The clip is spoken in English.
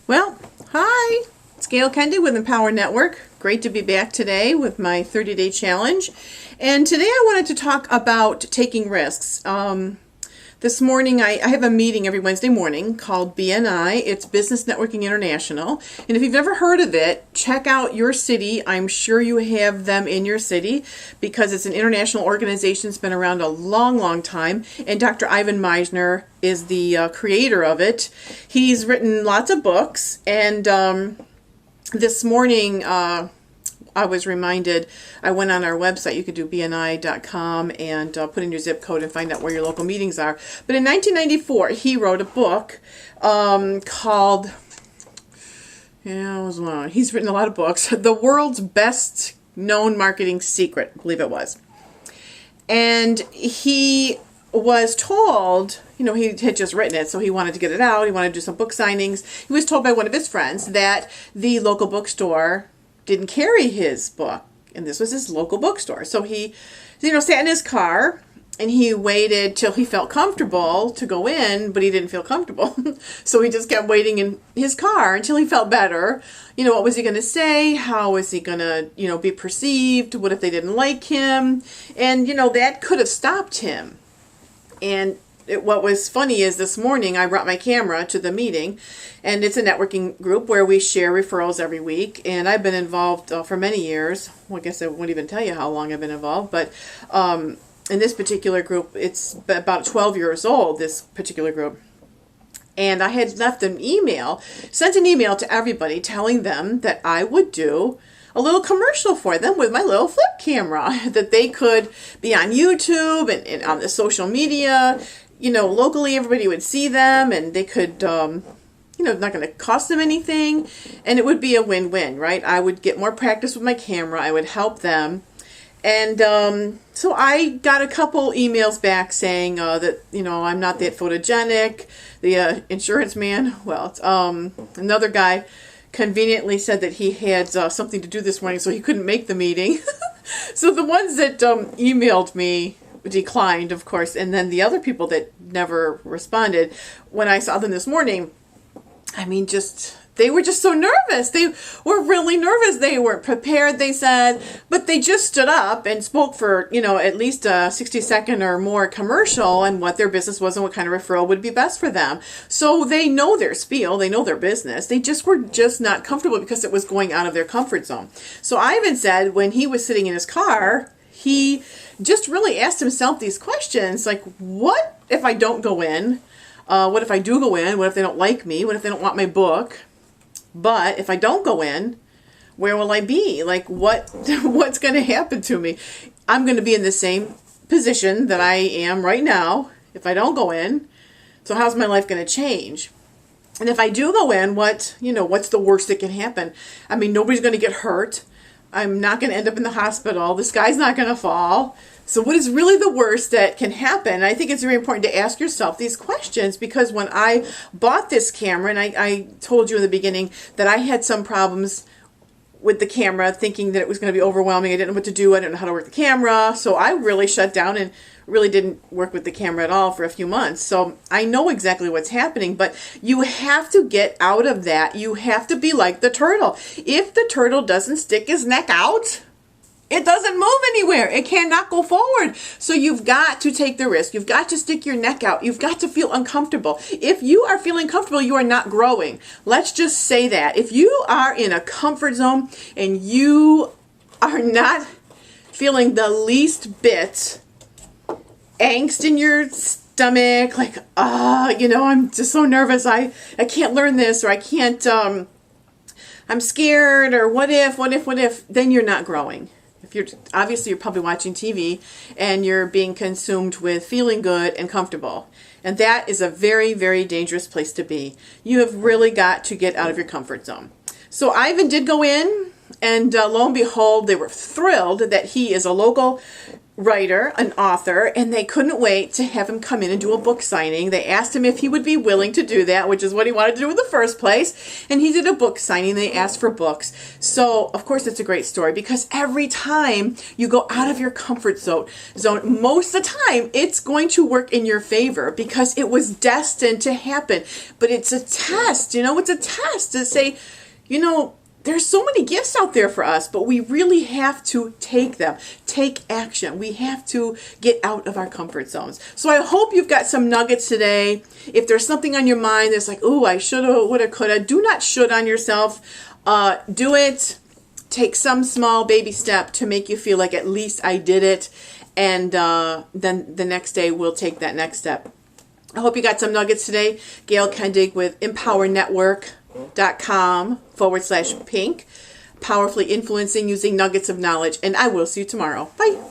Well, hi, it's Gail Kendig with Empower Network. Great to be back today with my 30-day challenge. And today I wanted to talk about taking risks. This morning I have a meeting every Wednesday morning called BNI. It's Business Networking International. And if you've never heard of it, check out your city. I'm sure you have them in your city because it's an international organization. It's been around a long, long time. And Dr. Ivan Meisner is the creator of it. He's written lots of books. And this morning I was reminded, I went on our website, you could do bni.com and put in your zip code and find out where your local meetings are. But in 1994, he wrote a book called, he's written a lot of books, The World's Best Known Marketing Secret, I believe it was. And he was told, he had just written it, so he wanted to get it out, he wanted to do some book signings. He was told by one of his friends that the local bookstore didn't carry his book, and this was his local bookstore. So he, sat in his car, and he waited till he felt comfortable to go in, but he didn't feel comfortable. So he just kept waiting in his car until he felt better. What was he going to say? How was he going to, be perceived? What if they didn't like him? And, that could have stopped him. And what was funny is this morning I brought my camera to the meeting, and it's a networking group where we share referrals every week, and I've been involved for many years. Well, I guess I won't even tell you how long I've been involved, but in this particular group, it's about 12 years old, this particular group. And I had sent an email to everybody telling them that I would do a little commercial for them with my little flip camera, that they could be on YouTube and on the social media. Locally everybody would see them, and they could, not going to cost them anything, and it would be a win-win, right? I would get more practice with my camera, I would help them, and so I got a couple emails back saying that, I'm not that photogenic. The insurance man, another guy conveniently said that he had something to do this morning, so he couldn't make the meeting. So the ones that emailed me declined, of course, and then the other people that never responded, when I saw them this morning, they were just so nervous. They were really nervous. They weren't prepared, they said, but they just stood up and spoke for, at least a 60-second or more commercial on what their business was and what kind of referral would be best for them. So they know their spiel, they know their business. They were just not comfortable because it was going out of their comfort zone. So Ivan said when he was sitting in his car, he just really asked himself these questions, like, what if I don't go in? What if I do go in? What if they don't like me? What if they don't want my book? But if I don't go in, where will I be? Like, what's going to happen to me? I'm going to be in the same position that I am right now if I don't go in. So how's my life going to change? And if I do go in, what's the worst that can happen? Nobody's going to get hurt. I'm not going to end up in the hospital. The sky's not going to fall. So what is really the worst that can happen? I think it's very important to ask yourself these questions, because when I bought this camera, and I told you in the beginning that I had some problems with the camera, thinking that it was going to be overwhelming. I didn't know what to do. I didn't know how to work the camera. So I really shut down and really didn't work with the camera at all for a few months. So I know exactly what's happening, but you have to get out of that. You have to be like the turtle. If the turtle doesn't stick his neck out, it doesn't move anywhere. It cannot go forward. So you've got to take the risk. You've got to stick your neck out. You've got to feel uncomfortable. If you are feeling comfortable, you are not growing. Let's just say that. If you are in a comfort zone and you are not feeling the least bit angst in your stomach, like, I'm just so nervous. I can't learn this, or I can't, I'm scared, or what if, then you're not growing. If you're probably watching TV and you're being consumed with feeling good and comfortable. And that is a very, very dangerous place to be. You have really got to get out of your comfort zone. So Ivan did go in, and lo and behold, they were thrilled that he is a local writer, an author, and they couldn't wait to have him come in and do a book signing. They asked him if he would be willing to do that, which is what he wanted to do in the first place. And he did a book signing. They asked for books. So, of course, it's a great story because every time you go out of your comfort zone, most of the time, it's going to work in your favor because it was destined to happen. But it's a test, it's a test to say, there's so many gifts out there for us, but we really have to take them, take action. We have to get out of our comfort zones. So I hope you've got some nuggets today. If there's something on your mind that's like, oh, I shoulda, woulda, coulda, do not should on yourself. Do it. Take some small baby step to make you feel like at least I did it. And then the next day we'll take that next step. I hope you got some nuggets today. Gail Kendig with empowernetwork.com/P.I.N.K. Powerfully influencing using nuggets of knowledge. And I will see you tomorrow. Bye.